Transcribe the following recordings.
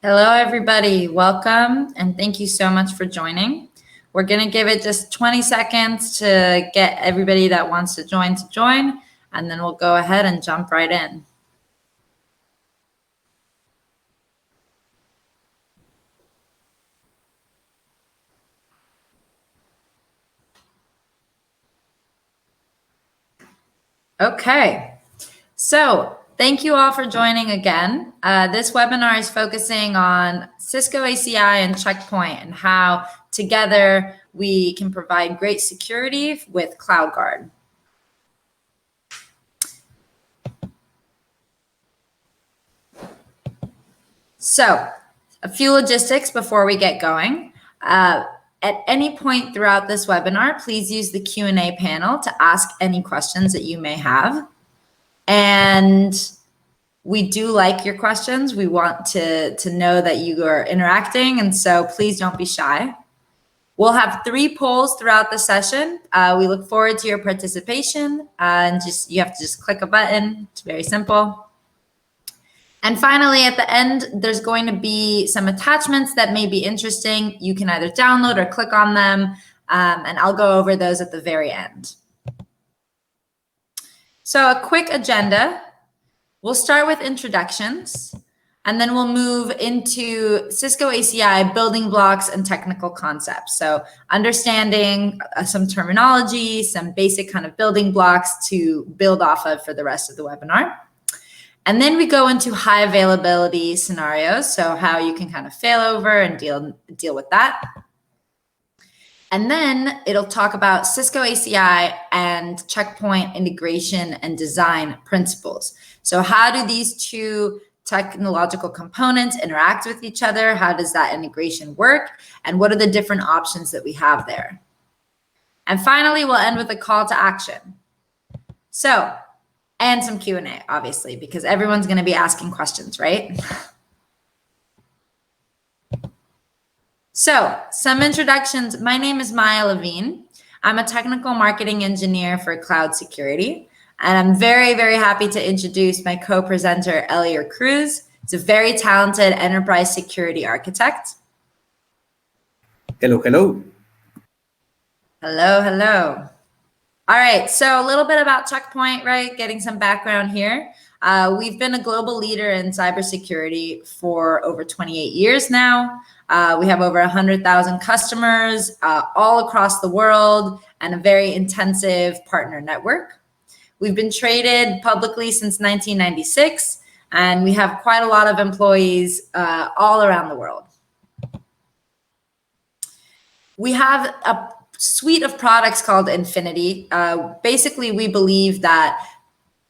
Hello, everybody. Welcome, and thank you so much for joining. We're going to give it just 20 seconds to get everybody that wants to join, and then we'll go ahead and jump right in. Okay, so thank you all for joining again. This webinar is focusing on Cisco ACI and Checkpoint and how together we can provide great security with CloudGuard. So a few logistics before we get going. At any point throughout this webinar, please use the Q&A panel to ask any questions that you may have. And we do like your questions. We want to know that you are interacting, and so please don't be shy. We'll have 3 polls throughout the session. We look forward to your participation, and you have to just click a button. It's very simple. And finally, at the end, there's going to be some attachments that may be interesting. You can either download or click on them, and I'll go over those at the very end. So a quick agenda. We'll start with introductions, and then we'll move into Cisco ACI building blocks and technical concepts. So understanding some terminology, some basic kind of building blocks to build off of for the rest of the webinar. And then we go into high availability scenarios, so how you can kind of fail over and deal with that. And then it'll talk about Cisco ACI and Checkpoint integration and design principles. So how do these two technological components interact with each other? How does that integration work? And what are the different options that we have there? And finally, we'll end with a call to action. So, and some Q&A, obviously, because everyone's going to be asking questions, right? So, some introductions. My name is Levine. I'm a technical marketing engineer for cloud security, and I'm very, very happy to introduce my co-presenter, Elier Cruz. He's a very talented enterprise security architect. Hello, hello. Hello, hello. All right, so a little bit about Checkpoint, right? Getting some background here. We've been a global leader in cybersecurity for over 28 years now. We have over 100,000 customers all across the world and a very intensive partner network. We've been traded publicly since 1996, and we have quite a lot of employees all around the world. We have a suite of products called Infinity. Basically, we believe that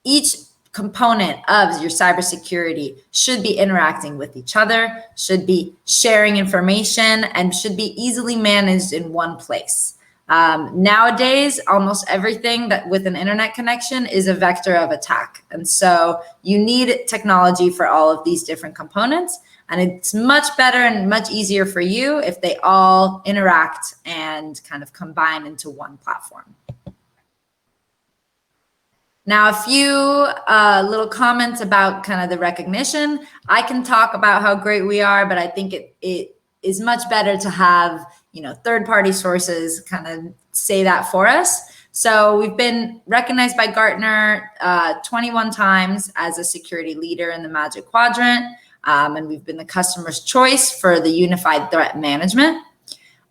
each component of your cybersecurity should be interacting with each other, should be sharing information, and should be easily managed in one place. Nowadays, almost everything that with an internet connection is a vector of attack. And so you need technology for all of these different components. And it's much better and much easier for you if they all interact and kind of combine into one platform. Now, a few little comments about kind of the recognition. I can talk about how great we are, but I think it is much better to have, third-party sources kind of say that for us. So we've been recognized by Gartner 21 times as a security leader in the Magic Quadrant. And we've been the customer's choice for the unified threat management.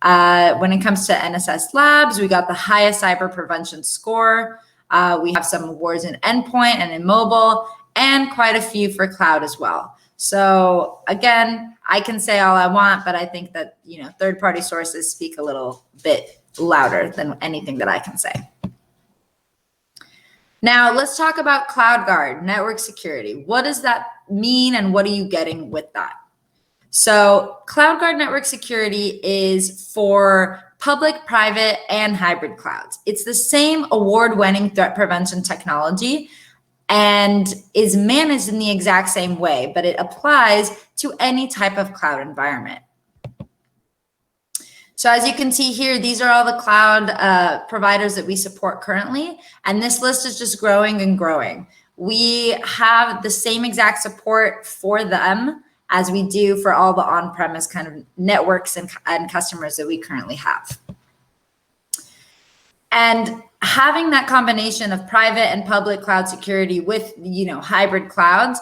When it comes to NSS Labs, we got the highest cyber prevention score. We have some awards in endpoint and in mobile, and quite a few for cloud as well. So again, I can say all I want, but I think that third-party sources speak a little bit louder than anything that I can say. Now, let's talk about CloudGuard, network security. What does that mean, and what are you getting with that? So CloudGuard network security is for public, private, and hybrid clouds. It's the same award-winning threat prevention technology and is managed in the exact same way, but it applies to any type of cloud environment. So as you can see here, these are all the cloud providers that we support currently, and this list is just growing and growing. We have the same exact support for them as we do for all the on-premise kind of networks and customers that we currently have. And having that combination of private and public cloud security with, hybrid clouds,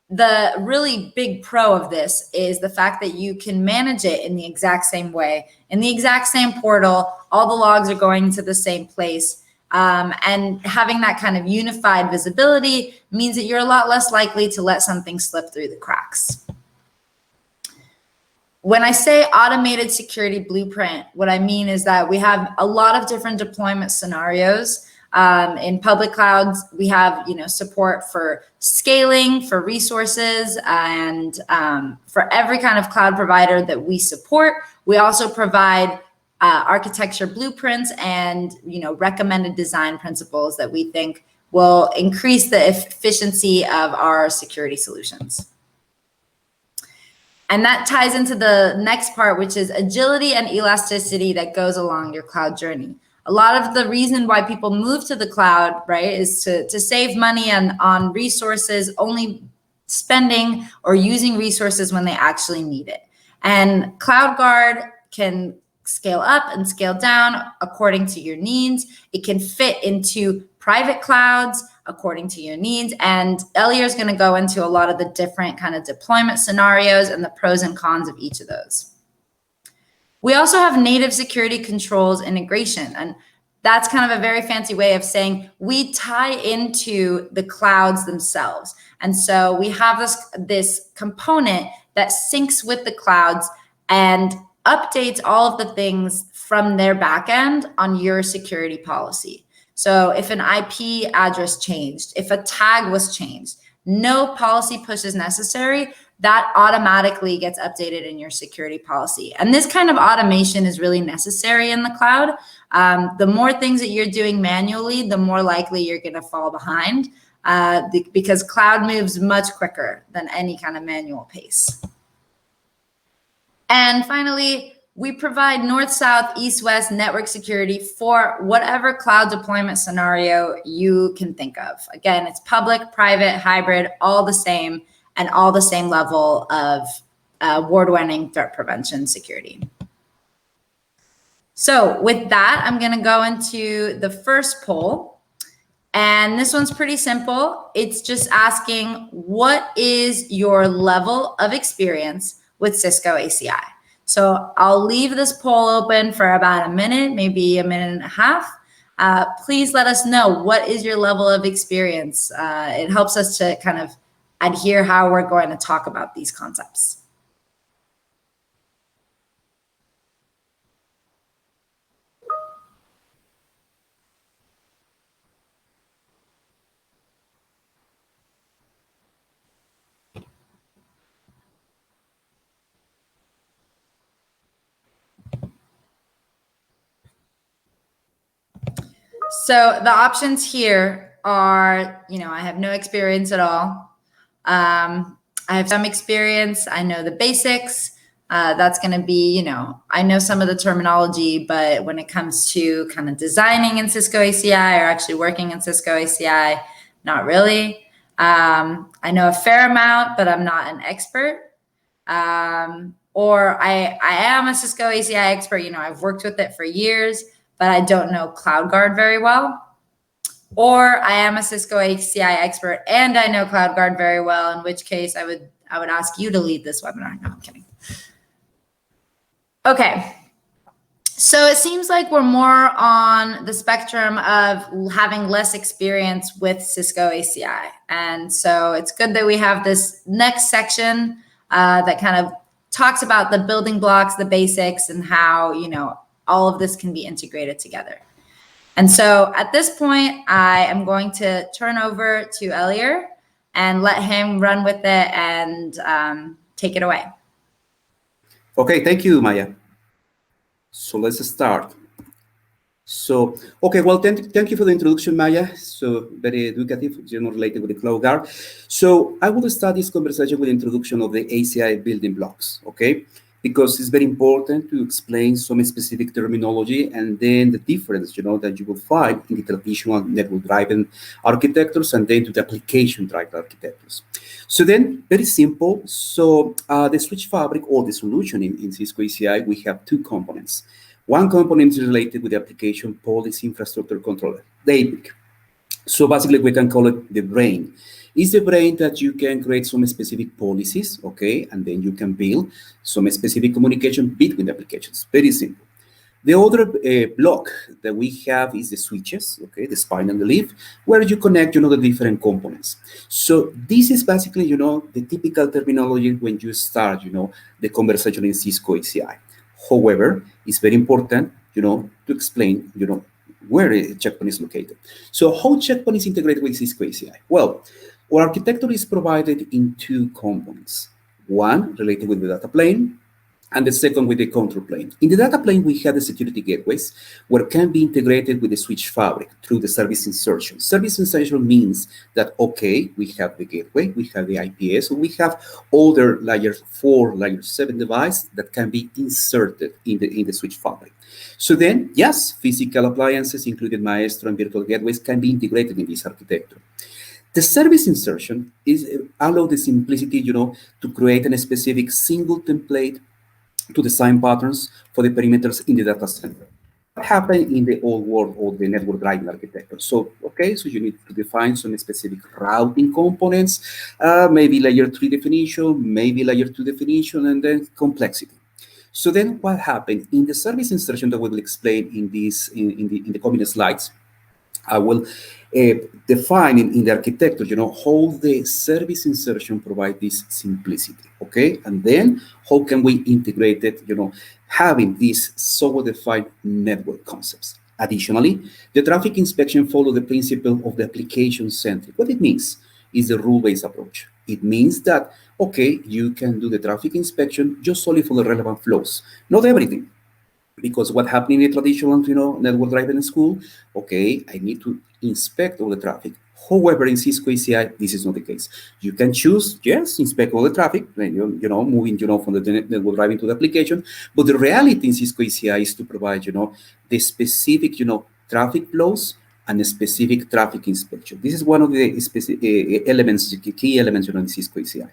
the really big pro of this is the fact that you can manage it in the exact same way, in the exact same portal. All the logs are going to the same place. And having that kind of unified visibility means that you're a lot less likely to let something slip through the cracks. When I say automated security blueprint, what I mean is that we have a lot of different deployment scenarios. In public clouds, we have support for scaling, for resources, and for every kind of cloud provider that we support. We also provide architecture blueprints and recommended design principles that we think will increase the efficiency of our security solutions. And that ties into the next part, which is agility and elasticity that goes along your cloud journey. A lot of the reason why people move to the cloud, right, is to save money on resources, only spending or using resources when they actually need it. And CloudGuard can scale up and scale down according to your needs. It can fit into private clouds according to your needs. And Elier is going to go into a lot of the different kind of deployment scenarios and the pros and cons of each of those. We also have native security controls integration. And that's kind of a very fancy way of saying we tie into the clouds themselves. And so we have this component that syncs with the clouds and updates all of the things from their backend on your security policy. So if an IP address changed, if a tag was changed, no policy push is necessary. That automatically gets updated in your security policy. And this kind of automation is really necessary in the cloud. The more things that you're doing manually, the more likely you're going to fall behind because cloud moves much quicker than any kind of manual pace. And finally, we provide north, south, east, west network security for whatever cloud deployment scenario you can think of. Again, it's public, private, hybrid, all the same, and all the same level of award-winning threat prevention security. So with that, I'm going to go into the first poll. And this one's pretty simple. It's just asking, what is your level of experience with Cisco ACI? So I'll leave this poll open for about a minute, maybe a minute and a half. Please let us know, what is your level of experience? It helps us to kind of adhere how we're going to talk about these concepts. So the options here are, I have no experience at all. I have some experience. I know the basics. That's going to be, I know some of the terminology, but when it comes to kind of designing in Cisco ACI or actually working in Cisco ACI, not really. I know a fair amount, but I'm not an expert. Or I am a Cisco ACI expert. I've worked with it for years, but I don't know CloudGuard very well. Or I am a Cisco ACI expert and I know CloudGuard very well, in which case I would ask you to lead this webinar. No, I'm kidding. Okay. So it seems like we're more on the spectrum of having less experience with Cisco ACI. And so it's good that we have this next section that kind of talks about the building blocks, the basics, and how, all of this can be integrated together. And so at this point, I am going to turn over to Elier and let him run with it and take it away. Okay, thank you, Maya. So let's start. So, okay, well, thank you for the introduction, Maya. So very educative, related with the CloudGuard. So I will start this conversation with the introduction of the ACI building blocks, okay? because it's very important to explain some specific terminology and then the difference, that you will find in the traditional network-driven architectures and then to the application-driven architectures. So then, very simple. So the switch fabric or the solution in Cisco ACI, we have two components. One component is related with the application policy infrastructure controller, the APIC. So basically, we can call it the brain. It's the brain that you can create some specific policies, okay, and then you can build some specific communication between the applications. Very simple. The other block that we have is the switches, okay, the spine and the leaf, where you connect, the different components. So this is basically, the typical terminology when you start, the conversation in Cisco ACI. However, it's very important, to explain, where a checkpoint is located. So how checkpoint is integrated with Cisco ACI? Well, our architecture is provided in two components. One related with the data plane, and the second with the control plane. In the data plane, we have the security gateways, where it can be integrated with the switch fabric through the service insertion. Service insertion means that, okay, we have the gateway, we have the IPS, we have other layer 4, layer 7 device that can be inserted in the switch fabric. So then, yes, physical appliances, including Maestro and virtual gateways, can be integrated in this architecture. The service insertion allows the simplicity, to create a specific single template to design patterns for the perimeters in the data center. What happened in the old world of the network driving architecture? So, okay, so you need to define some specific routing components, maybe layer 3 definition, maybe layer 2 definition, and then complexity. So then what happened in the service insertion that we will explain in the coming slides, I will define in the architecture, how the service insertion provides this simplicity, okay? And then how can we integrate it, having these software-defined network concepts. Additionally, the traffic inspection follows the principle of the application-centric. What it means is the rule-based approach. It means that, okay, you can do the traffic inspection just only for the relevant flows, not everything. Because what happened in the traditional, network driven school, okay, I need to inspect all the traffic. However, in Cisco ACI, this is not the case. You can choose, yes, inspect all the traffic, moving, from the network driving to the application. But the reality in Cisco ACI is to provide, the specific, traffic flows and a specific traffic inspection. This is one of the specific elements, the key elements, in Cisco ACI.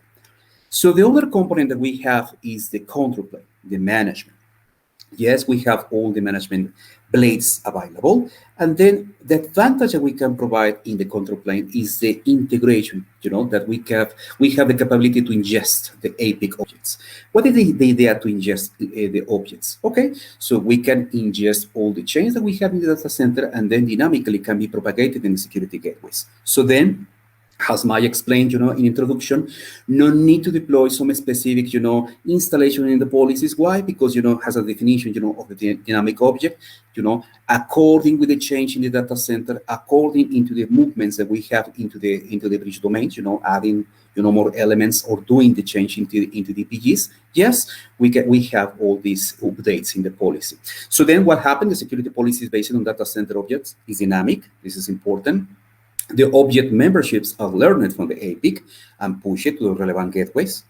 So the other component that we have is the control plane, the management. Yes, we have all the management blades available. And then the advantage that we can provide in the control plane is the integration, that we have the capability to ingest the APIC objects. What is the idea to ingest the objects? Okay, so we can ingest all the chains that we have in the data center and then dynamically can be propagated in the security gateways. So then, as Maya explained, in introduction, no need to deploy some specific, installation in the policies. Why? Because, has a definition, of the dynamic object, according with the change in the data center, according into the movements that we have into the bridge domains, adding, more elements or doing the change into the PGs. Yes, we have all these updates in the policy. So then what happened? The security policy is based on data center objects, is dynamic. This is important. The object memberships are learned from the APIC and push it to the relevant gateways,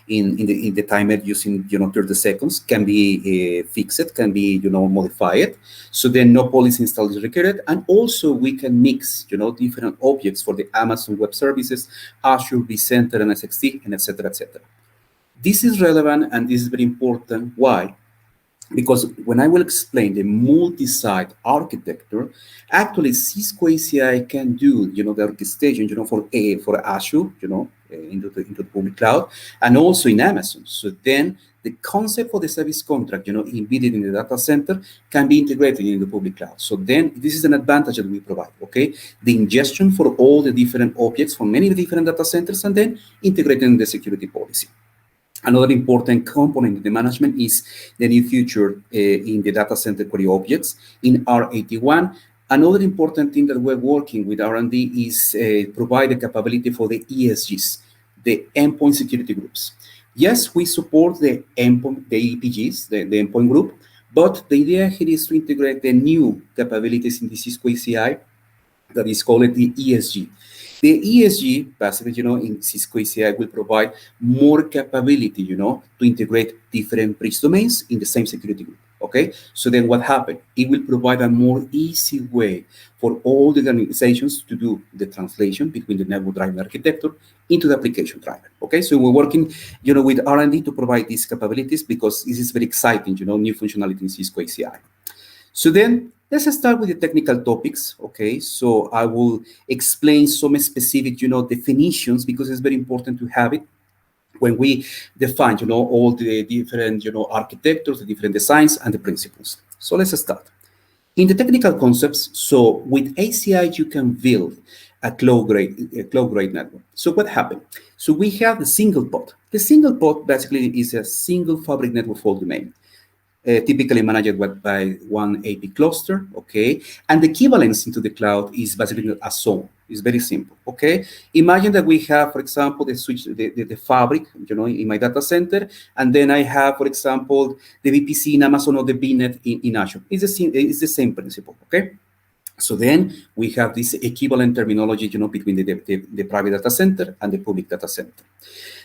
in the timer using, 30 seconds, can be fixed, can be, modified. So then no policy install is required. And also we can mix, different objects for the Amazon Web Services, Azure, vCenter, and SXT, and et cetera, et cetera. This is relevant and this is very important. Why? Because when I will explain the multi-site architecture, actually Cisco ACI can do, the orchestration, for Azure, into the public cloud, and also in Amazon. So then the concept for the service contract, embedded in the data center can be integrated in the public cloud. So then this is an advantage that we provide, okay? The ingestion for all the different objects from many different data centers and then integrated in the security policy. Another important component of the management is the new feature in the data center query objects in R81. Another important thing that we're working with R&D is provide the capability for the ESGs, the endpoint security groups. Yes, we support the endpoint, the EPGs, the endpoint group, but the idea here is to integrate the new capabilities in the Cisco ACI that is called the ESG. The ESG, basically, in Cisco ACI will provide more capability, to integrate different bridge domains in the same security group. Okay, so then what happened? It will provide a more easy way for all the organizations to do the translation between the network driven architecture into the application driver. Okay, so we're working, with R&D to provide these capabilities because this is very exciting, new functionality in Cisco ACI. So then let's start with the technical topics. Okay, so I will explain some specific, definitions because it's very important to have it when we define, all the different, architectures, the different designs, and the principles. So let's start. In the technical concepts, so with ACI, you can build a cloud-grade network. So what happened? So we have the single pod. The single pod basically is a single fabric network fault domain. Typically managed by one APIC cluster, okay? And the equivalence into the cloud is basically a zone. It's very simple, okay? Imagine that we have, for example, the fabric, in my data center, and then I have, for example, the VPC in Amazon or the VNet in Azure. It's the same principle, okay? So then we have this equivalent terminology, between the private data center and the public data center.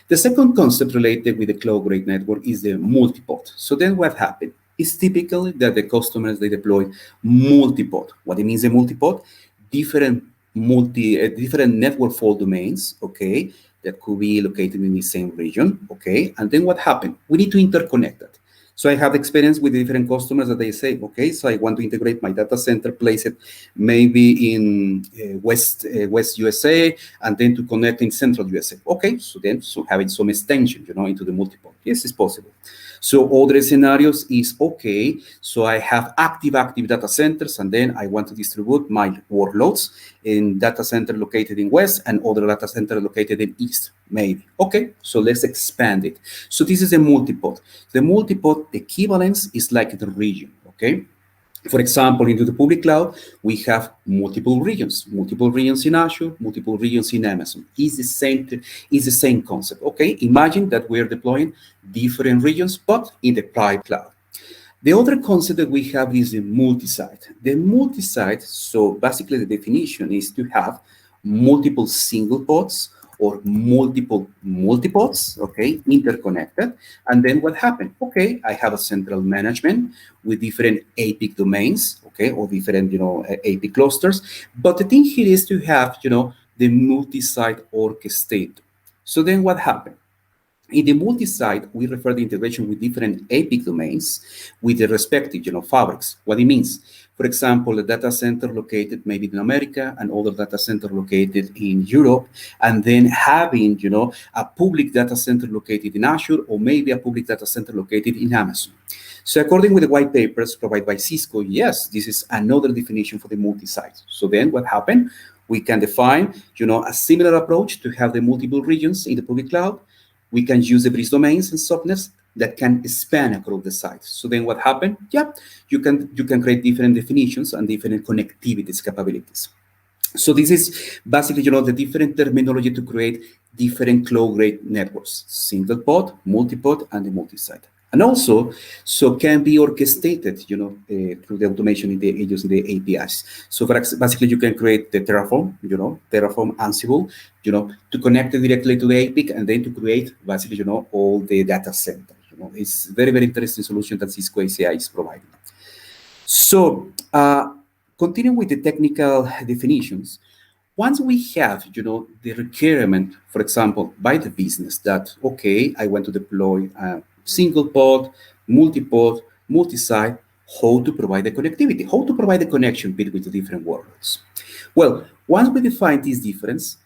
The second concept related with the cloud-grade network is the multipod. So then what happened? It's typically that the customers, they deploy multipod. What it means a multipod? Different network fault domains, okay, that could be located in the same region, okay? And then what happened? We need to interconnect that. So I have experience with different customers that they say, okay, so I want to integrate my data center, place it maybe in West USA, and then to connect in Central USA. Okay, so then having some extension, into the multipod. Yes, it's possible. So other scenarios is, okay, so I have active data centers, and then I want to distribute my workloads in data center located in West and other data center located in East, maybe. Okay, so let's expand it. So this is a multipod. The multipod, the equivalence is like the region, okay? For example, into the public cloud, we have multiple regions in Azure, multiple regions in Amazon. It's the same concept, okay? Imagine that we're deploying different regions, but in the private cloud. The other concept that we have is the multisite. The multisite, so basically the definition is to have multiple single pods or multiple multipods, okay, interconnected. And then what happened? Okay, I have a central management with different APIC domains, okay, or different, APIC clusters. But the thing here is to have, the multi-site orchestrator. So then what happened? In the multi-site, we refer to integration with different APIC domains with the respective, fabrics. What it means, for example, a data center located maybe in America and other data center located in Europe, and then having, a public data center located in Azure or maybe a public data center located in Amazon. So according with the white papers provided by Cisco, yes, this is another definition for the multi-site. So then what happened? We can define, a similar approach to have the multiple regions in the public cloud. We can use the bridge domains and subnets that can span across the site. So then what happened? Yeah, you can create different definitions and different connectivities capabilities. So this is basically, the different terminology to create different cloud-grade networks, single pod, multipod, and the multi-site. And also, so can be orchestrated, through the automation in using the APIs. So basically, you can create the Terraform, Terraform Ansible, to connect it directly to the APIC and then to create basically, all the data center. It's very, very interesting solution that Cisco ACI is providing. So, continuing with the technical definitions, once we have, the requirement, for example, by the business that, okay, I want to deploy a single pod, multipod, multi-site, how to provide the connectivity, how to provide the connection between the different workloads. Well, once we define this difference,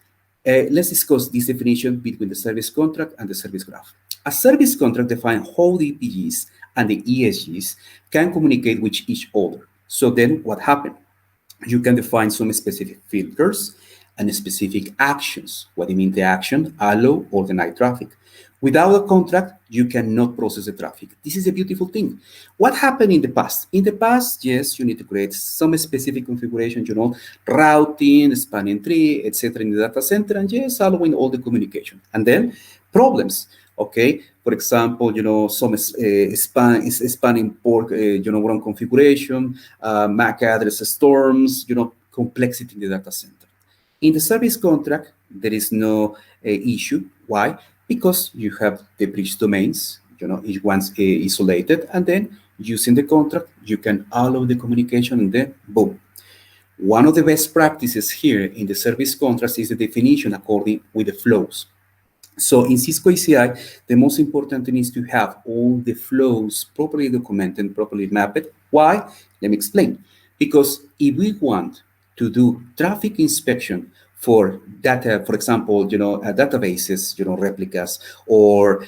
let's discuss this definition between the service contract and the service graph. A service contract defines how the EPGs and the ESGs can communicate with each other. So then what happened? You can define some specific filters and specific actions. What do you mean the action? Allow or deny traffic. Without a contract, you cannot process the traffic. This is a beautiful thing. What happened in the past? In the past, yes, you need to create some specific configuration, routing, spanning tree, etc. in the data center, and yes, allowing all the communication. And then problems, okay? For example, some spanning port, wrong configuration, MAC address storms, complexity in the data center. In the service contract, there is no issue. Why? Because you have the breach domains, each one's isolated, and then using the contract, you can allow the communication, and then boom. One of the best practices here in the service contracts is the definition according with the flows. So in Cisco ACI, the most important thing is to have all the flows properly documented, properly mapped. Why? Let me explain. Because if we want to do traffic inspection for data, for example, databases, replicas, or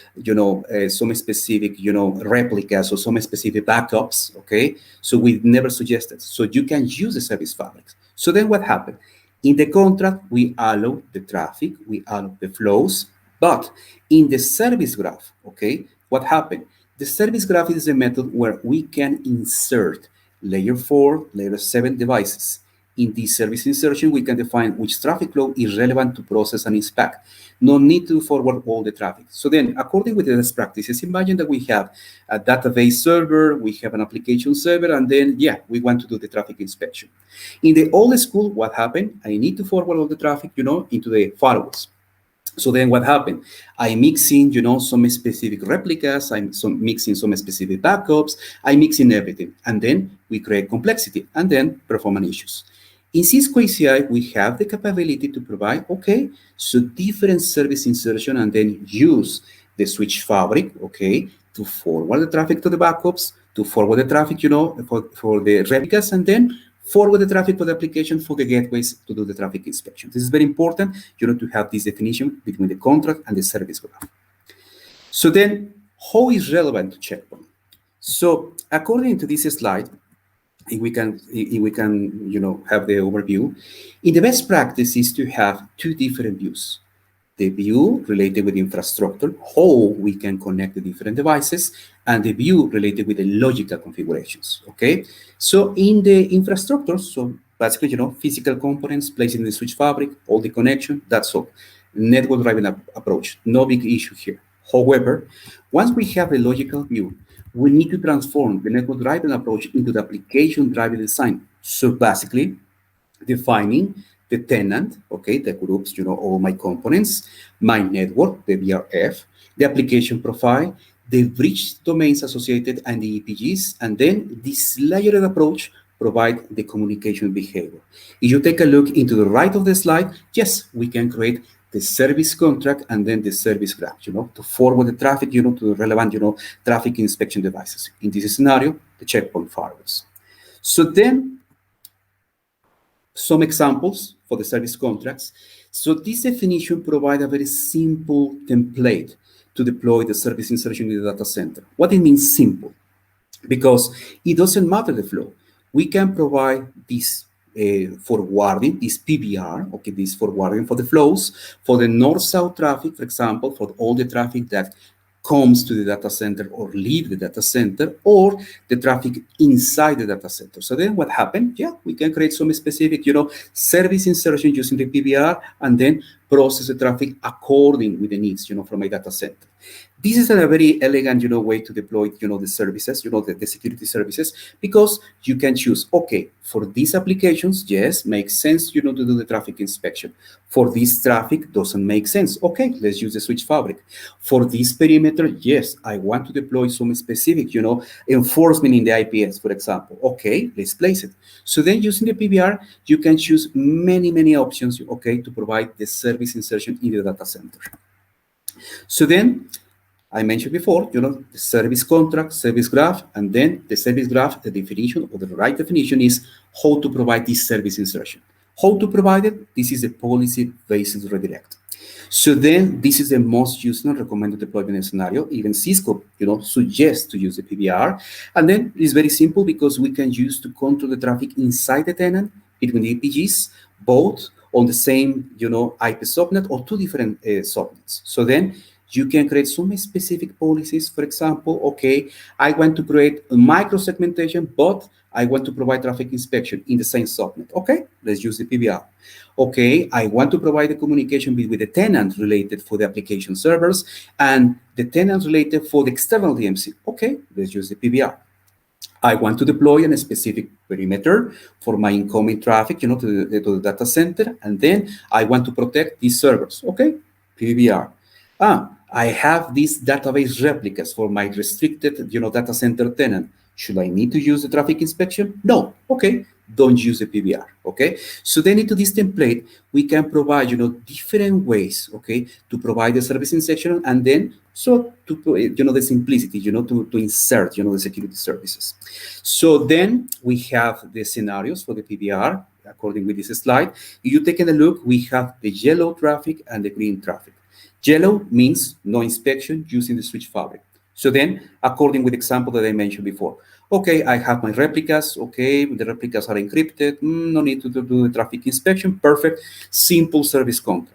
some specific, replicas or some specific backups. Okay, so we never suggested. So you can use the service fabric. So then what happened? In the contract, we allow the traffic, we allow the flows. But in the service graph, okay, what happened? The service graph is a method where we can insert layer 4, layer 7 devices. In this service insertion, we can define which traffic flow is relevant to process and inspect. No need to forward all the traffic. So then, according with the best practices, imagine that we have a database server, we have an application server, and then, we want to do the traffic inspection. In the old school, what happened? I need to forward all the traffic, into the firewalls. So then what happened? I mix in, some specific replicas, I'm mixing some specific backups, I mix in everything, and then we create complexity, and then performance issues. In Cisco ACI, we have the capability to provide, so different service insertion, and then use the switch fabric, to forward the traffic to the backups, to forward the traffic, for the replicas, and then forward the traffic for the application for the gateways to do the traffic inspection. This is very important, to have this definition between the contract and the service graph. So then, how is relevant to checkpoint? So according to this slide, if we can, have the overview, in the best practice is to have two different views. The view related with infrastructure, how we can connect the different devices, and the view related with the logical configurations, So in the infrastructure, so basically, physical components placed in the switch fabric, all the connection, that's all. Network-driven approach, no big issue here. However, once we have a logical view, we need to transform the network-driven approach into the application-driven design. So basically, defining the tenant, the groups, all my components, my network, the VRF, the application profile, the breach domains associated, and the EPGs, and then this layered approach provide the communication behavior. If you take a look into the right of the slide, yes, we can create the service contract and then the service graph, to forward the traffic, to the relevant, traffic inspection devices. In this scenario, the checkpoint firewalls. So then, some examples for the service contracts. So this definition provides a very simple template to deploy the service insertion in the data center. What it means simple? Because it doesn't matter the flow. We can provide this forwarding, this PBR, this forwarding for the flows, for the north-south traffic, for example, for all the traffic that comes to the data center or leave the data center, or the traffic inside the data center. So then what happened? We can create some specific, service insertion using the PBR, and then process the traffic according with the needs, from my data center. This is a very elegant, way to deploy, the services, the security services, because you can choose, for these applications, yes, makes sense, to do the traffic inspection. For this traffic, doesn't make sense. Let's use the switch fabric. For this perimeter, yes, I want to deploy some specific, enforcement in the IPS, for example. Let's place it. So then using the PBR, you can choose many, many options, to provide the service insertion in the data center. So then, I mentioned before, the service contract, service graph, and then the service graph, the definition or the right definition is how to provide this service insertion. How to provide it? This is a policy-based redirect. So then this is the most used and recommended deployment scenario. Even Cisco, suggests to use the PBR. And then it's very simple because we can use to control the traffic inside the tenant between the APGs, both on the same, IP subnet or two different subnets. So then you can create some specific policies. For example, I want to create a micro-segmentation, but I want to provide traffic inspection in the same subnet. Let's use the PBR. I want to provide the communication with the tenant related for the application servers and the tenant related for the external DMC. Let's use the PBR. I want to deploy a specific perimeter for my incoming traffic, to the data center, and then I want to protect these servers. Okay, PBR. I have these database replicas for my restricted, data center tenant. Should I need to use the traffic inspection? No. Okay, don't use the PBR. Okay, so then into this template, we can provide, different ways, okay, to provide the service inspection, and then so to, the simplicity, to insert, the security services. So then we have the scenarios for the PBR, according with this slide. If you take a look, we have the yellow traffic and the green traffic. Yellow means no inspection using the switch fabric. So then, according with the example that I mentioned before, okay, I have my replicas, okay, the replicas are encrypted, no need to do the traffic inspection, perfect, simple service contract.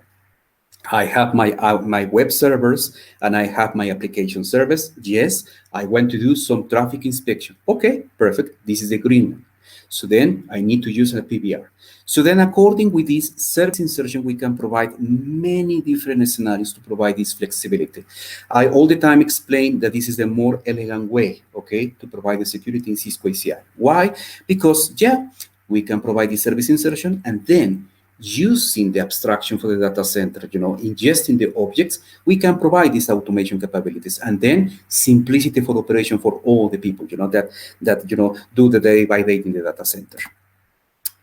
I have my web servers and I have my application service. Yes, I want to do some traffic inspection. Okay, perfect, this is the green one. So then I need to use a PBR. So then according with this service insertion, we can provide many different scenarios to provide this flexibility. I all the time explain that this is the more elegant way, okay, to provide the security in Cisco ACI. Why? Because, yeah, we can provide the service insertion and then using the abstraction for the data center, ingesting the objects, we can provide these automation capabilities, and then simplicity for operation for all the people, that do the day by day in the data center.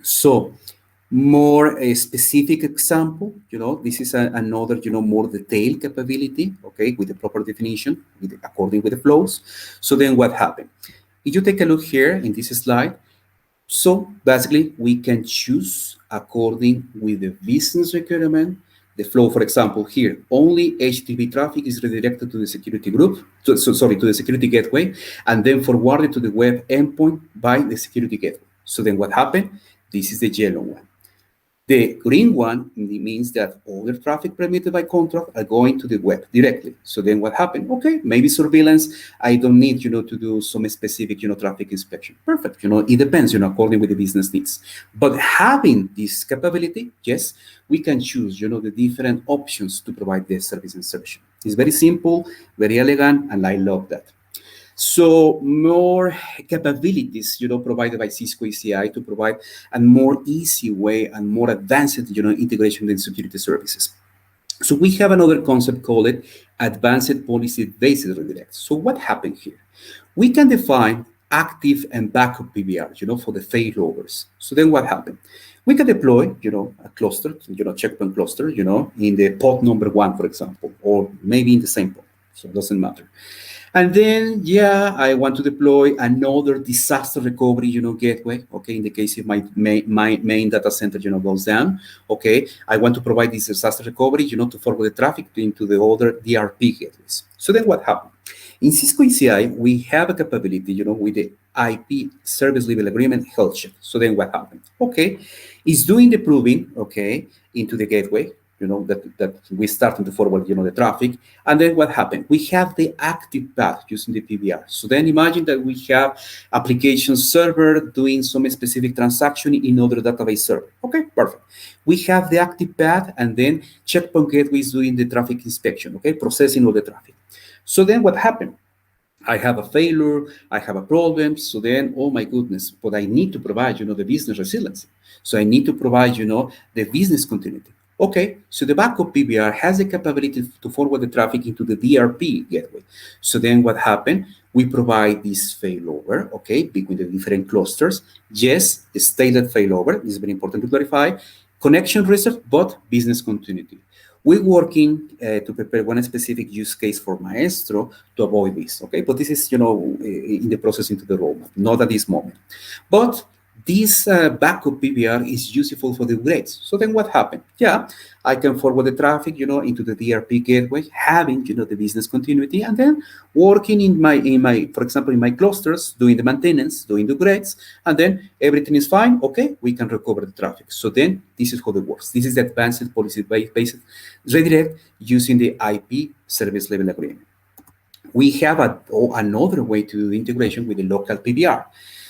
So, more a specific example, this is another, more detailed capability, okay, with the proper definition, according with the flows. So then what happened? If you take a look here in this slide, so basically we can choose according with the business requirement, the flow. For example, here, only HTTP traffic is redirected to the security group, to the security gateway, and then forwarded to the web endpoint by the security gateway. So then what happened? This is the yellow one. The green one means that all the traffic permitted by contract are going to the web directly. So then what happened? Okay, maybe surveillance, I don't need, to do some specific, traffic inspection. Perfect, it depends, according with the business needs. But having this capability, yes, we can choose, the different options to provide the service insertion. It's very simple, very elegant, and I love that. So more capabilities, provided by Cisco ACI to provide a more easy way and more advanced, integration in security services. So we have another concept called advanced policy-based redirect. So what happened here? We can define active and backup PBR, for the failovers. So then what happened? We can deploy, a cluster, checkpoint cluster, in the pod number 1, for example, or maybe in the same pod. So it doesn't matter. And then, yeah, I want to deploy another disaster recovery, gateway. Okay, in the case if my main data center, goes down. Okay, I want to provide this disaster recovery, to forward the traffic into the other DRP gateways. So then what happened? In Cisco ACI, we have a capability, with the IP service level agreement health check. So then what happened? Okay, it's doing the proving, okay, into the gateway. That we starting to forward, the traffic. And then what happened? We have the active path using the PBR. So then imagine that we have application server doing some specific transaction in other database server. Okay, perfect. We have the active path, and then checkpoint gateways doing the traffic inspection, okay, processing all the traffic. So then what happened? I have a failure, I have a problem, so then, oh my goodness, but I need to provide, the business resiliency. So I need to provide, the business continuity. Okay, so the backup PBR has the capability to forward the traffic into the DRP gateway. So then what happened? We provide this failover, okay, between the different clusters. Yes, stated failover, this is very important to clarify. Connection reset, but business continuity. We're working to prepare one specific use case for Maestro to avoid this, okay? But this is, in the process into the roadmap, not at this moment. But this backup PBR is useful for the upgrades. So then what happened? Yeah, I can forward the traffic, into the DRP gateway, having, the business continuity, and then working in my, for example, in my clusters, doing the maintenance, doing the upgrades, and then everything is fine. Okay, we can recover the traffic. So then this is how it works. This is the advanced policy-based redirect using the IP service level agreement. We have another way to do the integration with the local PBR.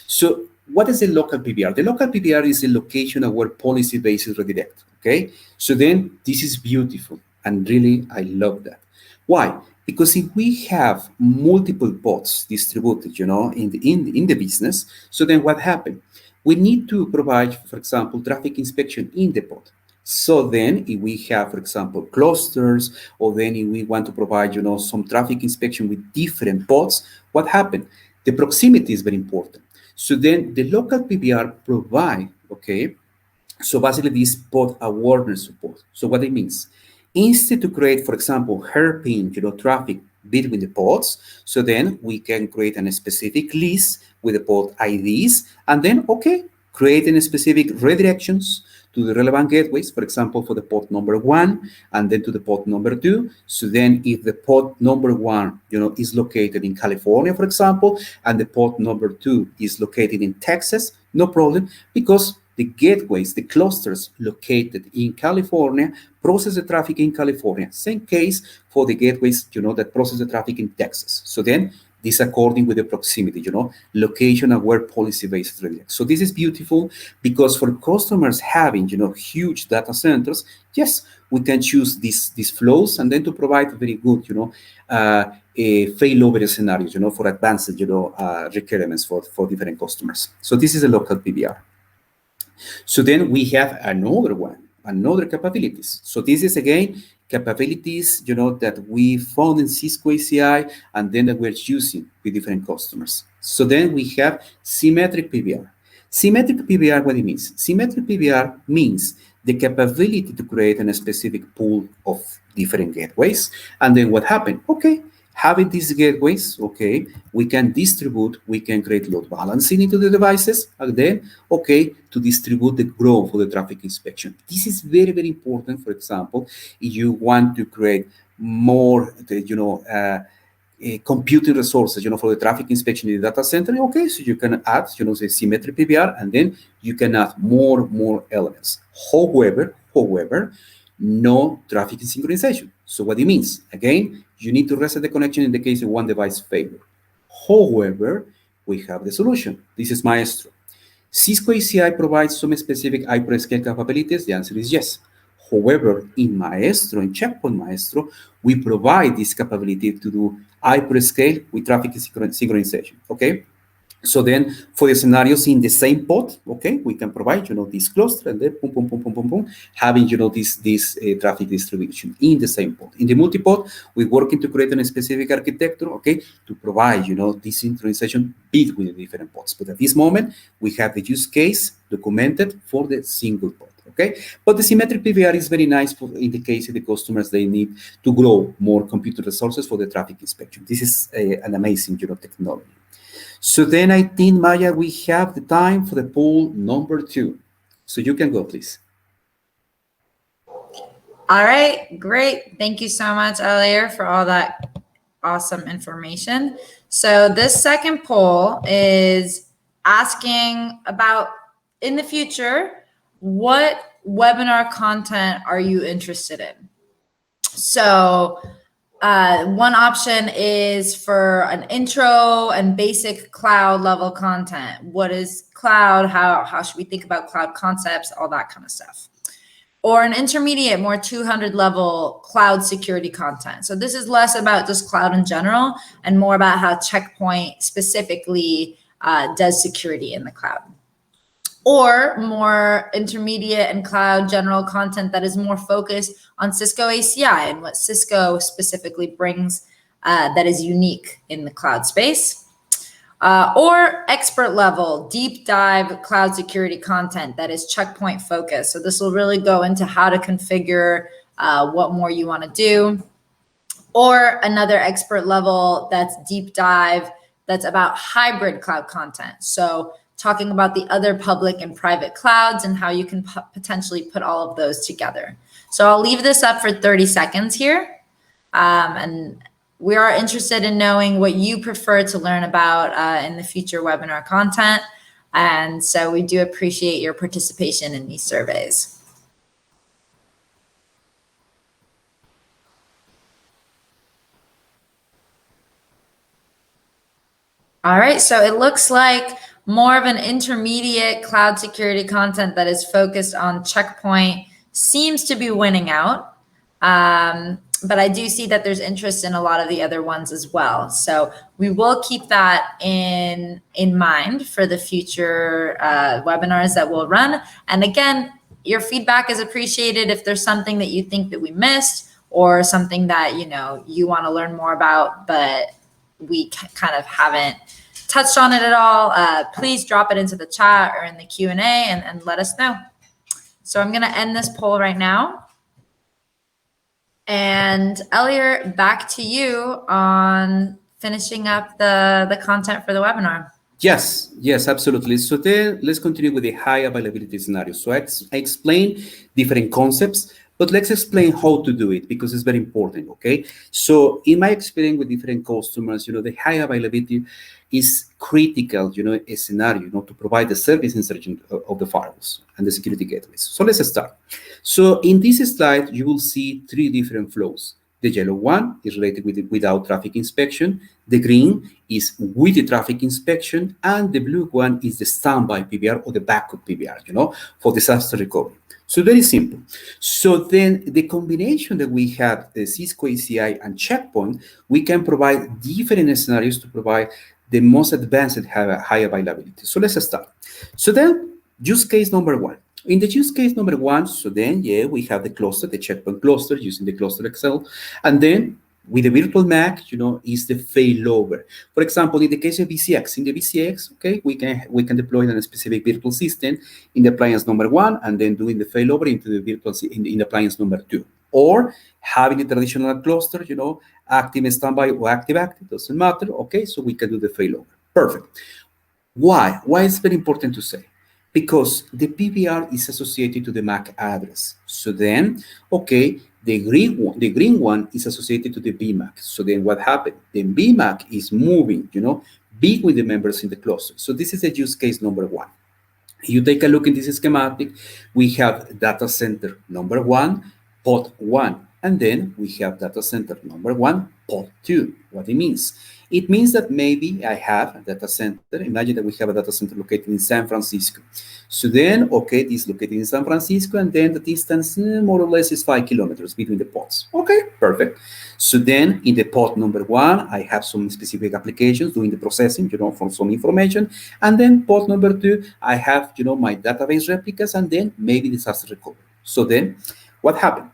So what is the local PBR? The local PBR is the location of where policy-based redirect, okay? So then this is beautiful, and really, I love that. Why? Because if we have multiple pods distributed, in the business, so then what happened? We need to provide, for example, traffic inspection in the pod. So then if we have, for example, clusters, or then if we want to provide, some traffic inspection with different pods, what happened? The proximity is very important. So then the local PBR provide, okay, so basically this pod awareness support. So what it means? Instead to create, for example, hairpin, traffic between the pods, so then we can create a specific list with the pod IDs, and then, okay, creating specific redirections to the relevant gateways, for example, for the pod number 1, and then to the pod number 2. So then if the pod number 1, is located in California, for example, and the pod number 2 is located in Texas, no problem, because the gateways, the clusters located in California, process the traffic in California. Same case for the gateways, that process the traffic in Texas. So then this according with the proximity, location-aware policy-based redirect. So this is beautiful because for customers having, huge data centers, yes, we can choose these flows and then to provide very good, failover scenarios, for advanced, requirements for different customers. So this is a local PBR. So then we have another capabilities. So this is again capabilities, that we found in Cisco ACI and then that we're using with different customers. So then we have Symmetric PBR. Symmetric PBR, what it means? Symmetric PBR means the capability to create a specific pool of different gateways. And then what happened? Okay, having these gateways, okay, we can distribute, we can create load balancing into the devices, and then, okay, to distribute the growth for the traffic inspection. This is very, very important. For example, if you want to create more, computing resources, for the traffic inspection in the data center, okay, so you can add, say symmetric PBR, and then you can add more elements. However, no traffic synchronization. So what it means, again, you need to reset the connection in the case of one device failure. However, we have the solution. This is Maestro. Cisco ACI provides some specific Hyperscale capabilities. The answer is yes. However, in Maestro, in Checkpoint Maestro, we provide this capability to do Hyperscale with traffic synchronization, okay? So then for the scenarios in the same pod, okay, we can provide, this cluster and then boom, having, this traffic distribution in the same pod. In the multipod, we're working to create a specific architecture, okay, to provide, this synchronization between the different pods. But at this moment, we have the use case documented for the single pod, okay? But the symmetric PBR is very nice in the case of the customers, they need to grow more computer resources for the traffic inspection. This is an amazing, technology. So then I think, Maya, we have the time for the poll number 2. So you can go, please. All right, great. Thank you so much, Elier, for all that awesome information. So this second poll is asking about, in the future, what webinar content are you interested in? So one option is for an intro and basic cloud level content. What is cloud? How should we think about cloud concepts? All that kind of stuff. Or an intermediate, more 200 level cloud security content. So this is less about just cloud in general and more about how Checkpoint specifically does security in the cloud. Or more intermediate and cloud general content that is more focused on Cisco ACI and what Cisco specifically brings that is unique in the cloud space. Or expert level, deep dive cloud security content that is Checkpoint focused. So this will really go into how to configure what more you want to do. Or another expert level that's deep dive, that's about hybrid cloud content. So talking about the other public and private clouds and how you can potentially put all of those together. So I'll leave this up for 30 seconds here. And we are interested in knowing what you prefer to learn about in the future webinar content. And so we do appreciate your participation in these surveys. All right, so it looks like more of an intermediate cloud security content that is focused on Checkpoint seems to be winning out. but I do see that there's interest in a lot of the other ones as well. So we will keep that in mind for the future webinars that we'll run. And again, your feedback is appreciated. If there's something that you think that we missed or something that, you know, you want to learn more about, but we kind of haven't touched on it at all, please drop it into the chat or in the Q&A and let us know. So I'm going to end this poll right now. And Elier, back to you on finishing up the content for the webinar. Yes, absolutely. So then let's continue with the high availability scenario. So I explained different concepts, but let's explain how to do it because it's very important, okay? So in my experience with different customers, you know, the high availability is critical, you know, a scenario, you know, to provide the service insertion of the firewalls and the security gateways. So let's start. So in this slide, you will see three different flows. The yellow one is related with without traffic inspection. The green is with the traffic inspection, and the blue one is the standby PBR or the backup PBR, you know, for disaster recovery. So very simple. So then the combination that we have, the Cisco ACI and Checkpoint, we can provide different scenarios to provide the most advanced high availability. So let's start. So then use case number one. In the use case number one, so then, yeah, we have the cluster, the Checkpoint cluster using the cluster Excel. And then with the virtual MAC, you know, is the failover. For example, in the case of VCX, in the VCX, okay, we can deploy in a specific virtual system in the appliance number one, and then doing the failover into the virtual in the appliance number two. Or having a traditional cluster, you know, active standby or active, doesn't matter, okay, so we can do the failover. Perfect. Why? Why is it very important to say? Because the PBR is associated to the MAC address. So then, okay, the green one is associated to the BMAC. So then what happened? The BMAC is moving, you know, big with the members in the cluster. So this is a use case number one. You take a look in this schematic, we have data center number one, port one, and then we have data center number one, port two. What it means? It means that maybe I have a data center. Imagine that we have a data center located in San Francisco. So then, okay, this is located in San Francisco, and then the distance more or less is 5 kilometers between the ports. Okay, perfect. So then in the port number one, I have some specific applications doing the processing, you know, for some information. And then port number two, I have, you know, my database replicas, and then maybe disaster recovery. So then what happened?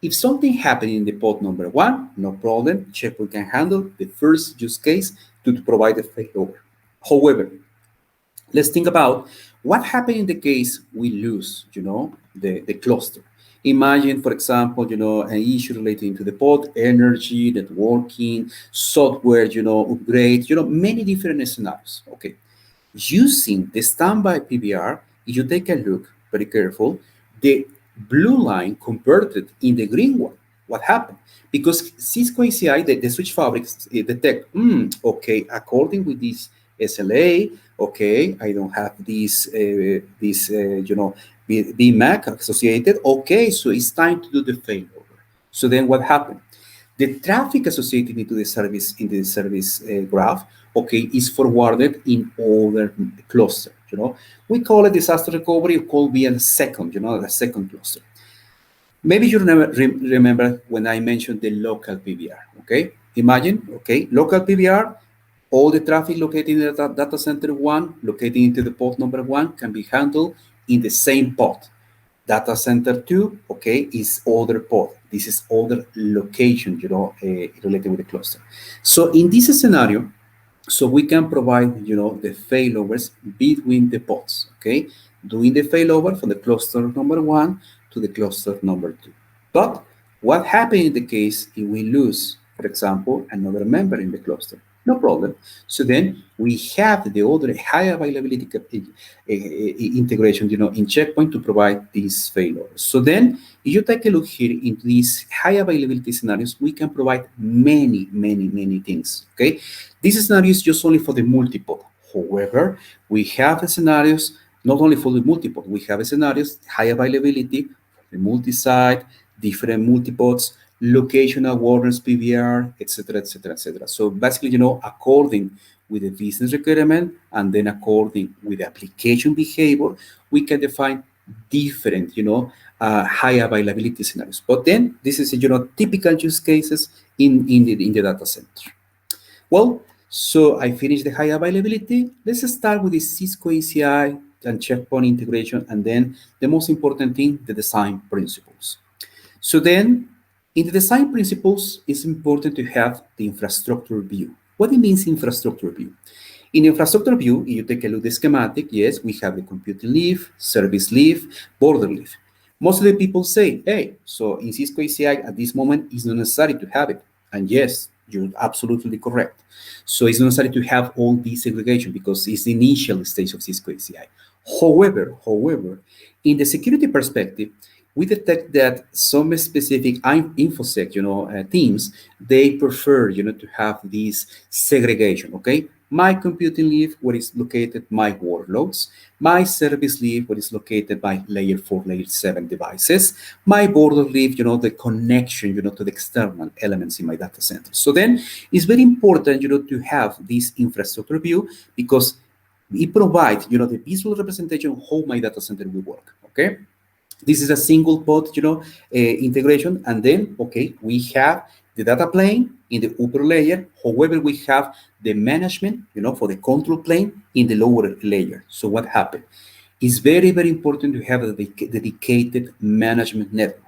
If something happened in the port number one, no problem, Checkpoint can handle the first use case to provide the failover. However, let's think about what happened in the case we lose, you know, the cluster. Imagine, for example, you know, an issue relating to the port, energy, networking, software, you know, upgrade, you know, many different scenarios. Okay. Using the standby PBR, if you take a look, very careful, the blue line converted in the green one. What happened? Because Cisco ACI, the switch fabrics detect, okay, according with this SLA, okay, I don't have this, you know, BMAC associated. Okay, so it's time to do the failover. So then what happened? The traffic associated into the service in the service graph, okay, is forwarded in other cluster. You know, we call it disaster recovery. It could be a second, you know, the second cluster. Maybe you remember when I mentioned the local PBR. Okay, imagine, okay, local PBR. All the traffic located in the data center one, located into the port number one, can be handled in the same port. Data center two, okay, is other port. This is other location, you know, related with the cluster. So in this scenario, so we can provide, you know, the failovers between the pods, okay? Doing the failover from the cluster number one to the cluster number two. But what happens in the case if we lose, for example, another member in the cluster? No problem. So then we have the other high availability integration, you know, in Checkpoint to provide these failovers. So then if you take a look here into these high availability scenarios, we can provide many things, okay? This scenario is just only for the multipod. However, we have scenarios not only for the multipod, we have scenarios, high availability, for the multi-site, different multipods, location awareness PBR, etc., etc., etc. So basically, you know, according with the business requirement and then according with the application behavior, we can define different, high availability scenarios. But then this is, typical use cases in the data center. Well, so I finished the high availability. Let's start with the Cisco ACI and checkpoint integration, and then the most important thing, the design principles. So then, in the design principles, it's important to have the infrastructure view. What it means infrastructure view? In infrastructure view, if you take a look at the schematic, yes, we have the computing leaf, service leaf, border leaf. Most of the people say, hey, so in Cisco ACI at this moment, it's not necessary to have it. And yes, you're absolutely correct. So it's not necessary to have all this segregation because it's the initial stage of Cisco ACI. However, in the security perspective, we detect that some specific InfoSec, teams, they prefer, to have this segregation, okay? My computing leaf, where is located my workloads, my service leaf, where is located my layer 4, layer 7 devices, my border leaf, the connection, to the external elements in my data center. So then it's very important, to have this infrastructure view because it provides, the visual representation of how my data center will work, okay? This is a single pod, integration, and then, okay, we have the data plane in the upper layer. However, we have the management, for the control plane in the lower layer. So what happened? It's very, very important to have a dedicated management network.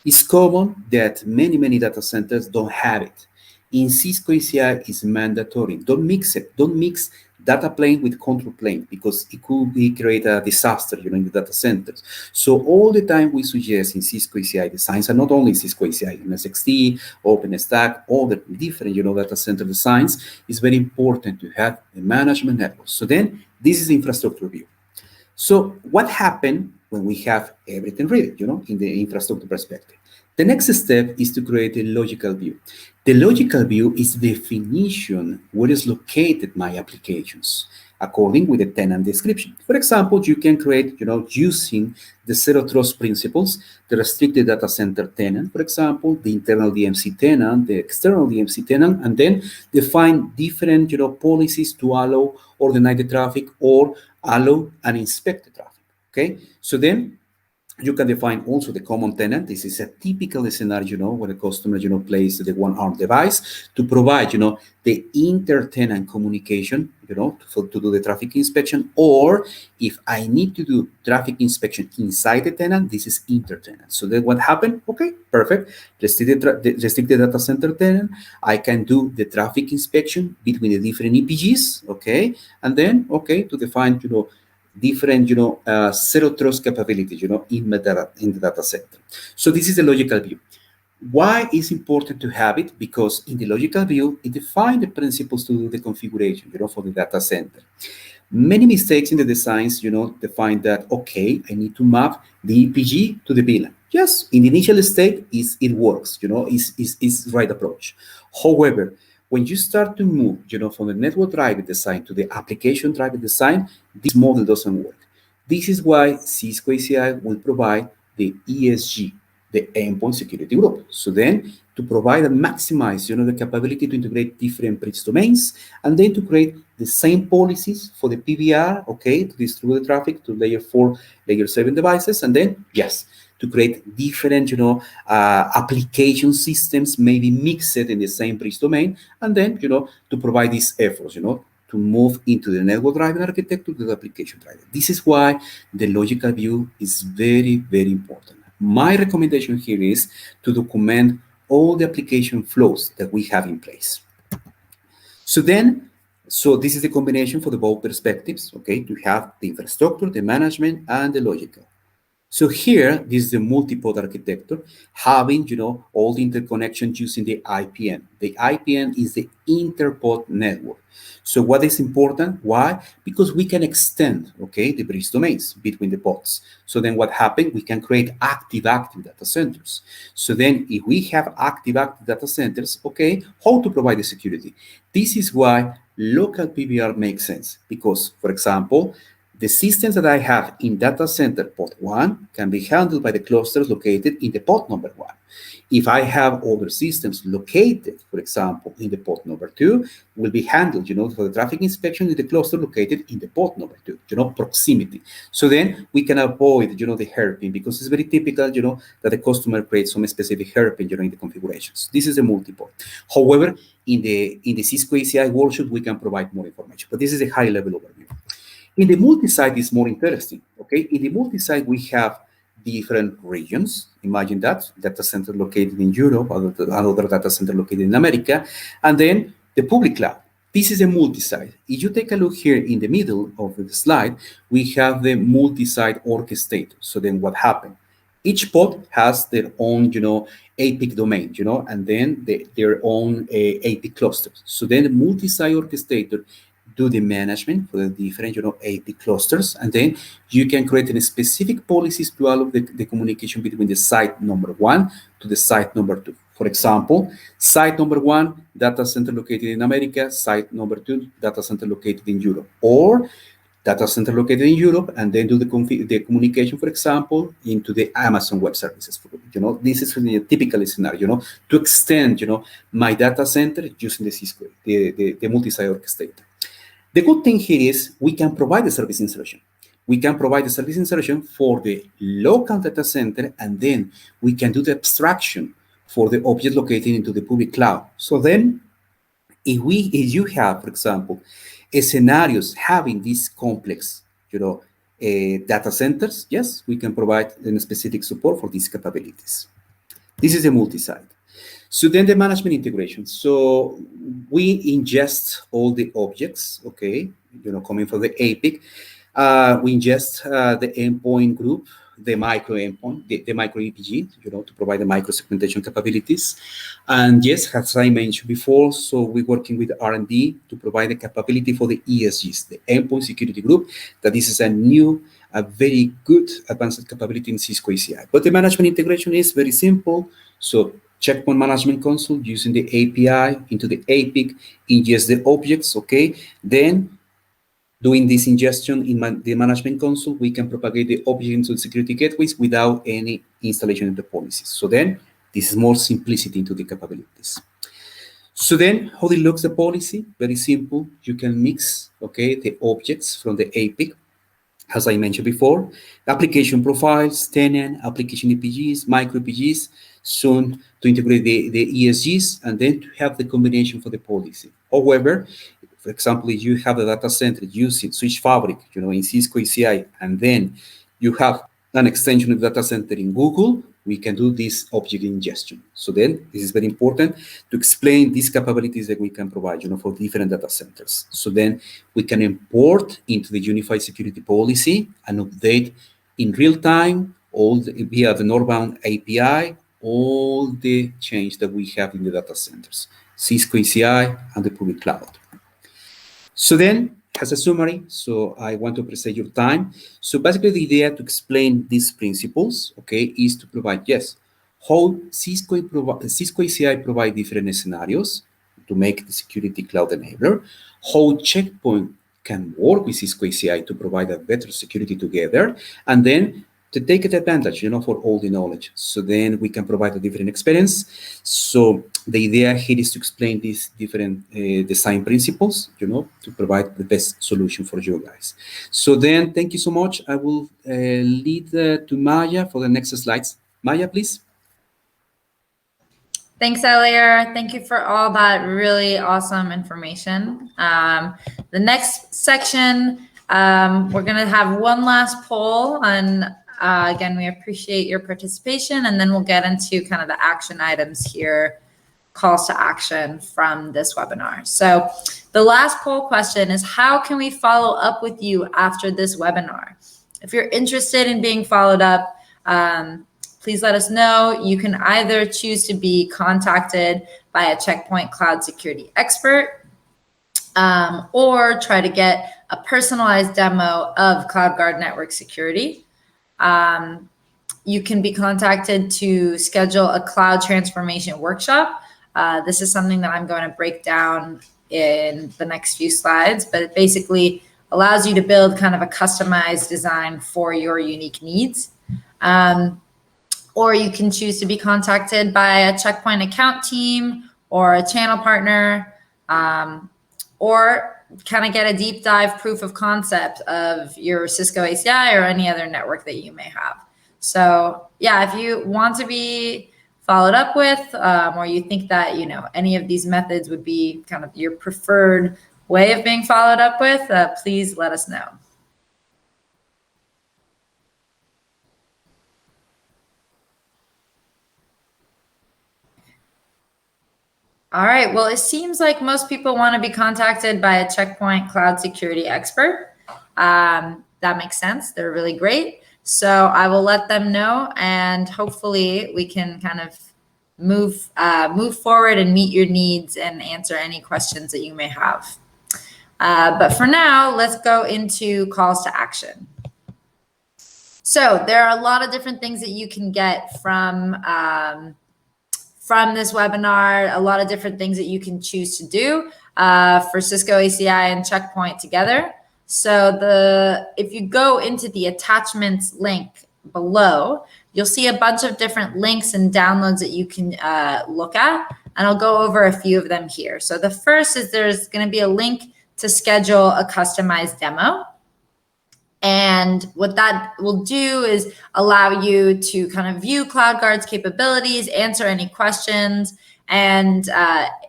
It's common that many data centers don't have it. In Cisco ACI, it's mandatory. Don't mix it. Don't mix data plane with control plane because it could create a disaster, in the data centers. So all the time we suggest in Cisco ACI designs, and not only Cisco ACI, NSXT, OpenStack, all the different, data center designs, it's very important to have a management network. So then this is the infrastructure view. So what happened when we have everything ready, in the infrastructure perspective? The next step is to create a logical view. The logical view is the definition where is located my applications according with the tenant description. For example, you can create, using the zero trust principles, the restricted data center tenant, for example, the internal DMZ tenant, the external DMZ tenant, and then define different, policies to allow or deny the traffic or allow and inspect the traffic, okay? So then you can define also the common tenant. This is a typical scenario, where the customer, places the one-arm device to provide, the inter-tenant communication, to do the traffic inspection. Or if I need to do traffic inspection inside the tenant, this is inter-tenant. So then what happened? Okay, perfect. Restrict the data center tenant. I can do the traffic inspection between the different EPGs, okay? And then, okay, to define, different, zero trust capabilities, in the data center. So this is the logical view. Why is important to have it? Because in the logical view, it defines the principles to do the configuration, for the data center. Many mistakes in the designs, define that, okay, I need to map the EPG to the VLAN. Yes, in the initial state, it works, is right approach. However, when you start to move, from the network driven design to the application driven design, this model doesn't work. This is why Cisco ACI will provide the ESG, the Endpoint Security Group. So then, to provide and maximize, the capability to integrate different bridge domains, and then to create the same policies for the PBR, okay, to distribute the traffic to layer 4, layer 7 devices, and then, yes, to create different, application systems, maybe mixed in the same bridge domain, and then, to provide these efforts, to move into the network-driven architecture to the application-driven. This is why the logical view is very, very important. My recommendation here is to document all the application flows that we have in place. So this is the combination for the both perspectives, okay, to have the infrastructure, the management, and the logical. So here, this is the multipod architecture, having, all the interconnections using the IPN. The IPN is the interpod network. So what is important? Why? Because we can extend, okay, the bridge domains between the pods. So then what happens? We can create active data centers. So then if we have active data centers, okay, how to provide the security? This is why local PBR makes sense. Because, for example, the systems that I have in data center pod 1 can be handled by the clusters located in the pod number 1. If I have other systems located, for example, in the port number 2, will be handled, for the traffic inspection in the cluster located in the port number 2, proximity. So then we can avoid, the hairpin, because it's very typical, that the customer creates some specific hairpin, in the configurations. This is a multipod. However, in the Cisco ACI workshop, we can provide more information, but this is a high-level overview. In the multi-site, it's more interesting, okay? In the multi-site, we have different regions. Imagine that, data center located in Europe, another data center located in America, and then the public cloud. This is a multi-site. If you take a look here in the middle of the slide, we have the multi-site orchestrator. So then what happened? Each pod has their own, APIC domain, and then their own APIC clusters. So then the multi-site orchestrator do the management for the different, APIC clusters, and then you can create a specific policies to all of the communication between the site number 1 to the site number 2. For example, site number 1, data center located in America, site number 2, data center located in Europe, or data center located in Europe, and then do the communication, for example, into the Amazon Web Services. This is a typical scenario, to extend, my data center using the Cisco, the multi-site orchestrator. The good thing here is we can provide the service insertion. We can provide the service insertion for the local data center, and then we can do the abstraction for the object located into the public cloud. So then, if you have, for example, scenarios having these complex, data centers, yes, we can provide specific support for these capabilities. This is a multi-site. So then the management integration. So we ingest all the objects, okay, coming from the APIC. We ingest the endpoint group, the micro endpoint, the micro EPG, to provide the micro segmentation capabilities. And yes, as I mentioned before, so we're working with R&D to provide the capability for the ESGs, the endpoint security group, that this is a very good advanced capability in Cisco ACI. But the management integration is very simple. So checkpoint management console using the API into the APIC, ingest the objects, okay? Then doing this ingestion in the management console, we can propagate the object into the security gateways without any installation of the policies. So then this is more simplicity into the capabilities. So then how it looks the policy, very simple. You can mix, okay, the objects from the APIC, as I mentioned before, application profiles, tenant, application EPGs, micro EPGs, soon to integrate the ESGs, and then to have the combination for the policy. However, for example, if you have a data center using Switch Fabric, in Cisco ACI, and then you have an extension of data center in Google, we can do this object ingestion. So then this is very important to explain these capabilities that we can provide, for different data centers. So then we can import into the unified security policy and update in real time via the northbound API, all the change that we have in the data centers, Cisco ACI and the public cloud. So then, as a summary, so I want to appreciate your time. So basically the idea to explain these principles, okay, is to provide, yes, how Cisco ACI provide different scenarios to make the security cloud enabler, how Checkpoint can work with Cisco ACI to provide a better security together, and then to take advantage, for all the knowledge. So then we can provide a different experience. So the idea here is to explain these different design principles, to provide the best solution for you guys. So then, thank you so much. I will lead to Maya for the next slides. Maya, please. Thanks, Elier. Thank you for all that really awesome information. The next section, we're going to have one last poll on. Again, we appreciate your participation, and then we'll get into kind of the action items here, calls to action from this webinar. So the last poll question is, how can we follow up with you after this webinar? If you're interested in being followed up, please let us know. You can either choose to be contacted by a Checkpoint Cloud Security expert, or try to get a personalized demo of CloudGuard Network Security. You can be contacted to schedule a cloud transformation workshop. This is something that I'm going to break down in the next few slides, but it basically allows you to build kind of a customized design for your unique needs. or you can choose to be contacted by a Checkpoint account team or a channel partner, or kind of get a deep dive proof of concept of your Cisco ACI or any other network that you may have. So yeah, if you want to be followed up with, or you think that, any of these methods would be kind of your preferred way of being followed up with, please let us know. All right, well, it seems like most people want to be contacted by a Checkpoint cloud security expert. That makes sense. They're really great. So I will let them know, and hopefully we can kind of move forward and meet your needs and answer any questions that you may have. But for now, let's go into calls to action. So there are a lot of different things that you can get from this webinar, a lot of different things that you can choose to do for Cisco ACI and Checkpoint together. So if you go into the attachments link below, you'll see a bunch of different links and downloads that you can look at, and I'll go over a few of them here. So the first is there's going to be a link to schedule a customized demo. And what that will do is allow you to kind of view CloudGuard's capabilities, answer any questions, and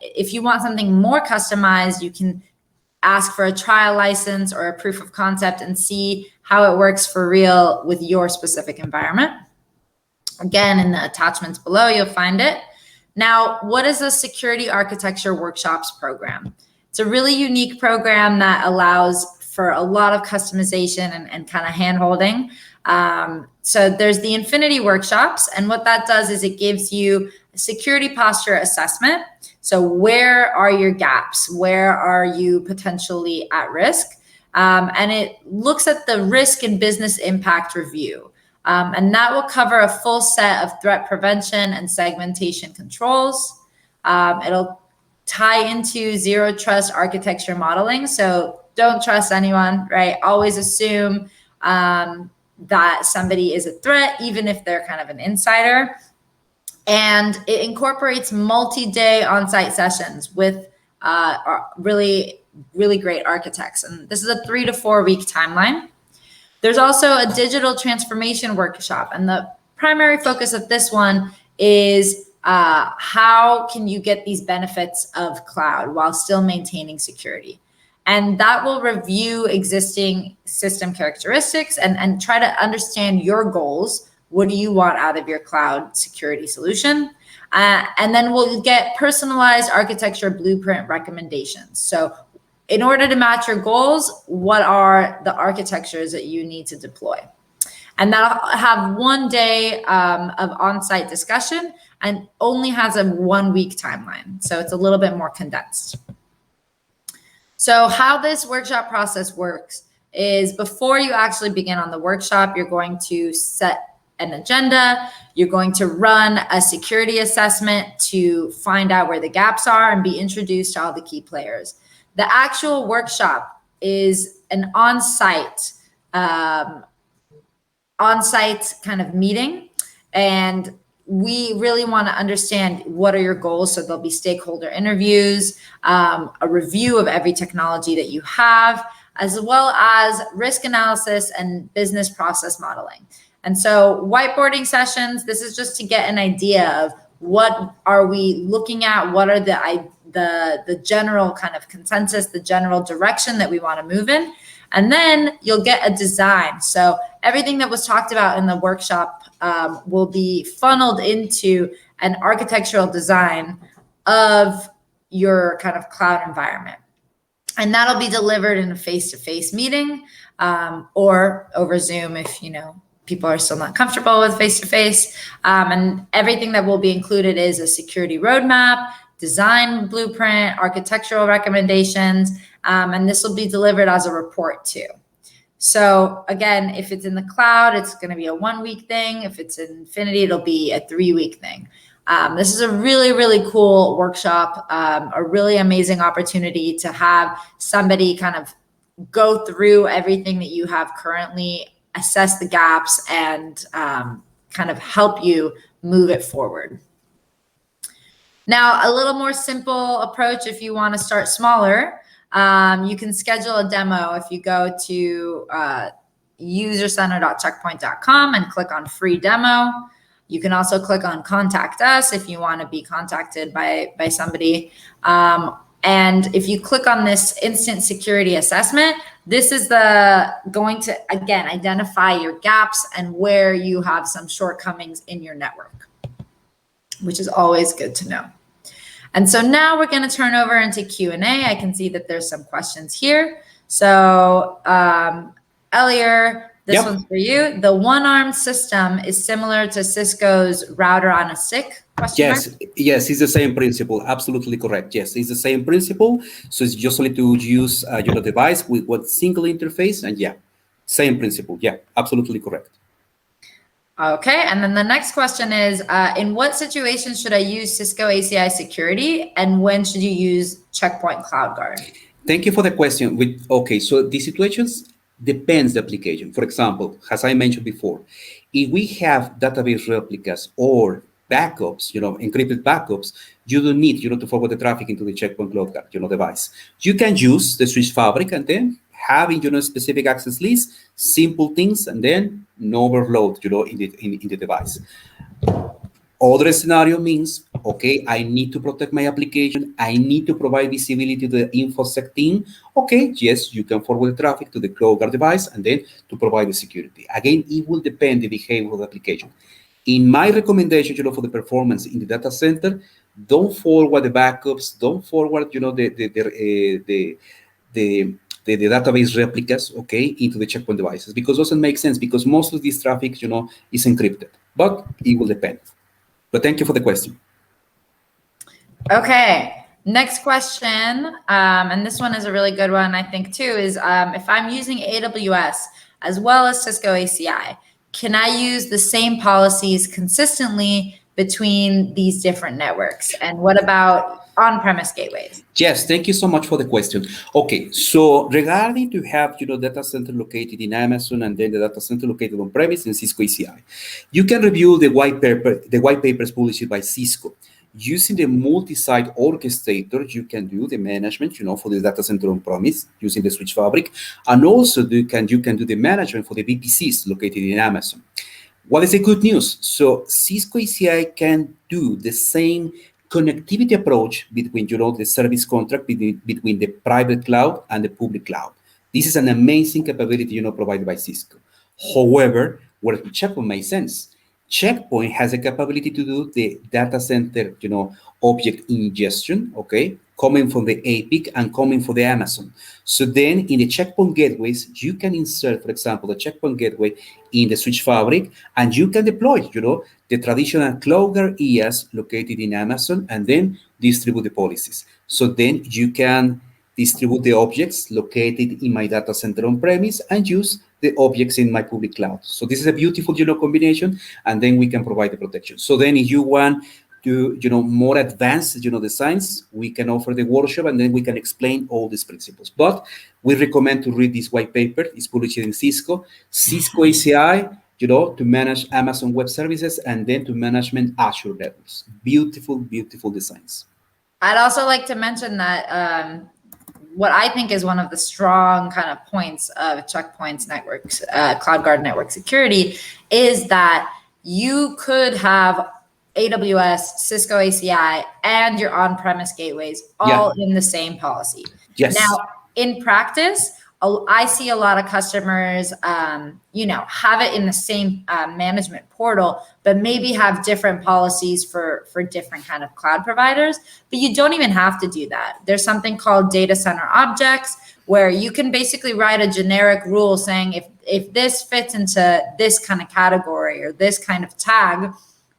if you want something more customized, you can ask for a trial license or a proof of concept and see how it works for real with your specific environment. Again, in the attachments below, you'll find it. Now, what is a security architecture workshops program? It's a really unique program that allows for a lot of customization and kind of hand-holding. So there's the Infinity workshops, and what that does is it gives you a security posture assessment. So where are your gaps? Where are you potentially at risk? And it looks at the risk and business impact review. And that will cover a full set of threat prevention and segmentation controls. It'll tie into zero trust architecture modeling. So don't trust anyone, right? Always assume that somebody is a threat, even if they're kind of an insider. And it incorporates multi-day on-site sessions with really, really great architects. And this is a 3 to 4 week timeline. There's also a digital transformation workshop. And the primary focus of this one is how can you get these benefits of cloud while still maintaining security? And that will review existing system characteristics and try to understand your goals. What do you want out of your cloud security solution? And then we'll get personalized architecture blueprint recommendations. So in order to match your goals, what are the architectures that you need to deploy? And that'll have 1 day of on-site discussion and only has a 1 week timeline. So it's a little bit more condensed. So how this workshop process works is before you actually begin on the workshop, you're going to set an agenda. You're going to run a security assessment to find out where the gaps are and be introduced to all the key players. The actual workshop is an on-site kind of meeting, and we really want to understand what are your goals. So there'll be stakeholder interviews, a review of every technology that you have, as well as risk analysis and business process modeling. And so whiteboarding sessions, this is just to get an idea of what are we looking at, what are the general kind of consensus, the general direction that we want to move in. And then you'll get a design. So everything that was talked about in the workshop will be funneled into an architectural design of your kind of cloud environment. And that'll be delivered in a face-to-face meeting or over Zoom if, people are still not comfortable with face-to-face. And everything that will be included is a security roadmap, design blueprint, architectural recommendations, and this will be delivered as a report too. So again, if it's in the cloud, it's going to be a 1 week thing. If it's in Infinity, it'll be a 3 week thing. This is a really, really cool workshop, a really amazing opportunity to have somebody kind of go through everything that you have currently, assess the gaps, and kind of help you move it forward. Now, a little more simple approach if you want to start smaller, you can schedule a demo if you go to usercenter.checkpoint.com and click on free demo. You can also click on contact us if you want to be contacted by somebody. And if you click on this instant security assessment, this is going to, again, identify your gaps and where you have some shortcomings in your network, which is always good to know. And so now we're going to turn over into Q&A. I can see that there's some questions here. So Elier, this one's for you. The one-armed system is similar to Cisco's router on a stick? Yes, it's the same principle. Absolutely correct. Yes, it's the same principle. So it's just only to use your device with one single interface, and yeah, same principle. Yeah, absolutely correct. Okay, and then the next question is, in what situations should I use Cisco ACI security, and when should you use Checkpoint CloudGuard? Thank you for the question. Okay, so the situations depends the application. For example, as I mentioned before, if we have database replicas or backups, encrypted backups, you don't need, to forward the traffic into the Checkpoint CloudGuard, device. You can use the switch fabric and then having, specific access list, simple things, and then no overload, in the device. Other scenario means, okay, I need to protect my application. I need to provide visibility to the InfoSec team. Okay, yes, you can forward the traffic to the CloudGuard device and then to provide the security. Again, it will depend the behavior of the application. In my recommendation, for the performance in the data center, don't forward the backups, don't forward, the database replicas, okay, into the Checkpoint devices, because it doesn't make sense, because most of this traffic, is encrypted, but it will depend. But thank you for the question. Okay, next question, and this one is a really good one, I think, too, is if I'm using AWS as well as Cisco ACI, can I use the same policies consistently between these different networks? And what about on-premise gateways? Yes, thank you so much for the question. Okay, so regarding to have data center located in Amazon and then the data center located on premise in Cisco ACI, you can review the white papers published by Cisco. Using the multi-site orchestrator, you can do the management, for the data center on premise using the switch fabric, and also you can do the management for the VPCs located in Amazon. What is the good news? So Cisco ACI can do the same connectivity approach between, the service contract between the private cloud and the public cloud. This is an amazing capability, provided by Cisco. However, where Checkpoint makes sense, Checkpoint has a capability to do the data center, object ingestion, okay, coming from the APIC and coming from the Amazon. So then in the Checkpoint gateways, you can insert, for example, the Checkpoint gateway in the switch fabric, and you can deploy, the traditional CloudGuard EAS located in Amazon, and then distribute the policies. So then you can distribute the objects located in my data center on premise and use the objects in my public cloud. So this is a beautiful, combination, and then we can provide the protection. So then if you want to, more advanced, designs, we can offer the workshop, and then we can explain all these principles. But we recommend to read this white paper. It's published in Cisco ACI, to manage Amazon Web Services, and then to management Azure networks. Beautiful, beautiful designs. I'd also like to mention that what I think is one of the strong kind of points of Checkpoint's networks, CloudGuard network security, is that you could have AWS, Cisco ACI, and your on-premise gateways all in the same policy. Yes. Now, in practice, I see a lot of customers, have it in the same management portal, but maybe have different policies for different kind of cloud providers. But you don't even have to do that. There's something called data center objects, where you can basically write a generic rule saying if this fits into this kind of category or this kind of tag,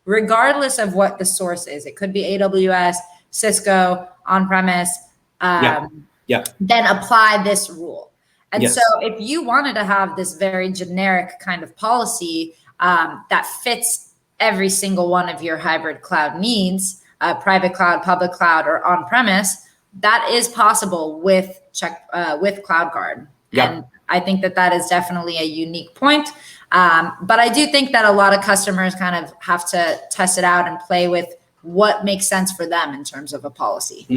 regardless of what the source is, it could be AWS, Cisco, on-premise, then apply this rule. And so if you wanted to have this very generic kind of policy that fits every single one of your hybrid cloud needs, private cloud, public cloud, or on-premise, that is possible with CloudGuard. And I think that is definitely a unique point. But I do think that a lot of customers kind of have to test it out and play with what makes sense for them in terms of a policy.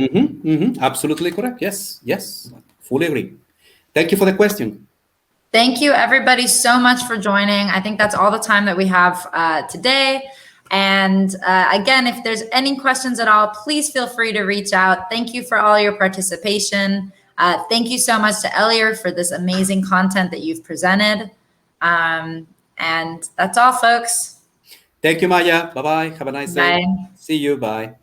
Absolutely correct. Yes, fully agree. Thank you for the question. Thank you, everybody, so much for joining. I think that's all the time that we have today. And again, if there's any questions at all, please feel free to reach out. Thank you for all your participation. Thank you so much to Elier for this amazing content that you've presented. And that's all, folks. Thank you, Maya. Bye-bye. Have a nice day. Bye. See you. Bye.